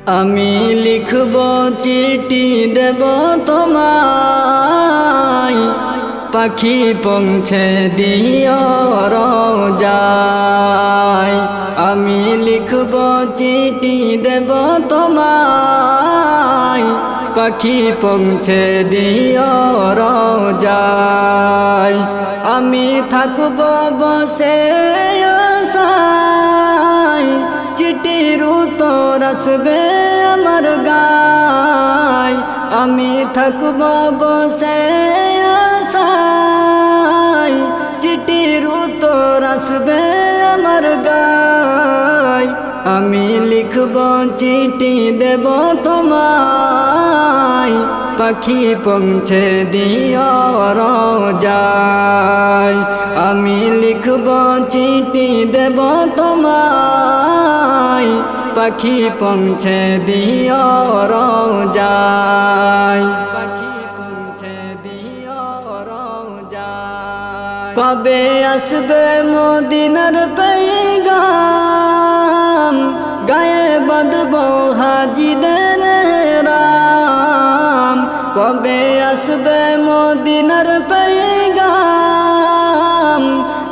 আমি লিখব চিঠি দেব তোমায়, পাখি পৌঁছে দিও রোজায়। আমি লিখব চিঠি দেব তোমায়, পাখি পৌঁছে দিও রোজায়। আমি থাকব বসে আশায়, চিঠির উত্তর আসবে আমার গায়। আমি থাকব বসে আশায়, চিঠির উত্তর আসবে আমার গায়। আমি লিখব চিঠি দেব তোমায়, পাখি পৌঁছে দিও রোজায়। আমি লিখব চিঠি দেব তোমায়, পাখি পৌঁছে দিও রোজায়। পাখি পৌঁছে দিও রোজায়। কবে আসবে মদিনার পেগাম, গায়ে বাঁধব হাজিদের রাম। কবে আসবে মদিনার পেগাম,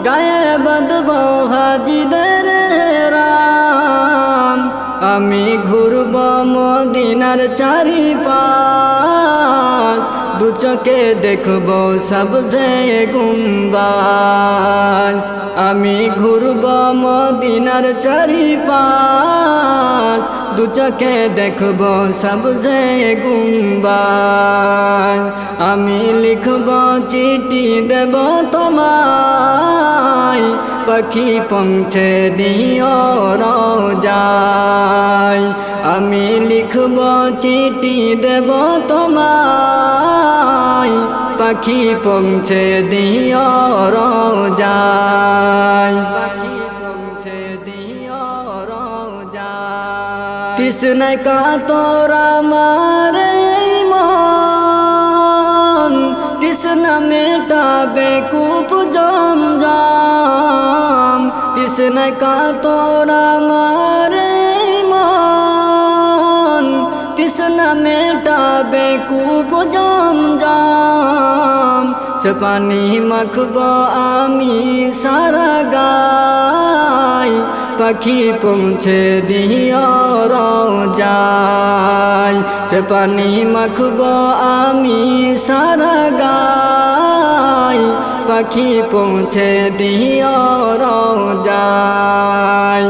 গায়ে বাঁধব হাজিদের রাম। আমি ঘুরব মদিনার চারিপাশ, দু চোখে দেখব সবজে গুম্বাদ। আমি ঘুরব মদিনার চারিপাশ, দু চোখে দেখব সবজে গুম্বাদ। আমি লিখব চিঠি দেব তোমায়, পাখি পৌঁছে দিও রোজায়। আমি লিখব চিঠি দেব তোমায়, পাখি পৌঁছে দিও রোজায়। পাখি পৌঁছে দিও রোজায়। তৃষ্ণায় কাতর আমার মন, তৃষ্ণা মেটাবে কূপ জমজম। তৃষ্ণায় কাতর আমার মন, তৃষ্ণা মেটাবে কূপ জমজম। সে পানি মাখব আমি সারা গায়, পাখি পৌঁছে দিও রোজায়। সে পানি মাখব আমি সারা গায়, পাখি পৌঁছে দিও রোজায়।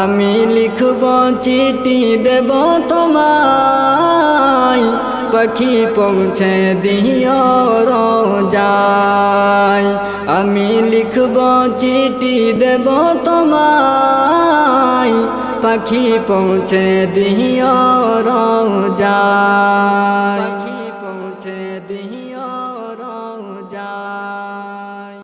আমি লিখব চিঠি দেব তোমায়, পাখি পৌঁছে দিও রোজায়। আমি লিখব চিঠি দেব তোমায়, পাখি পৌঁছে দিও রোজায়।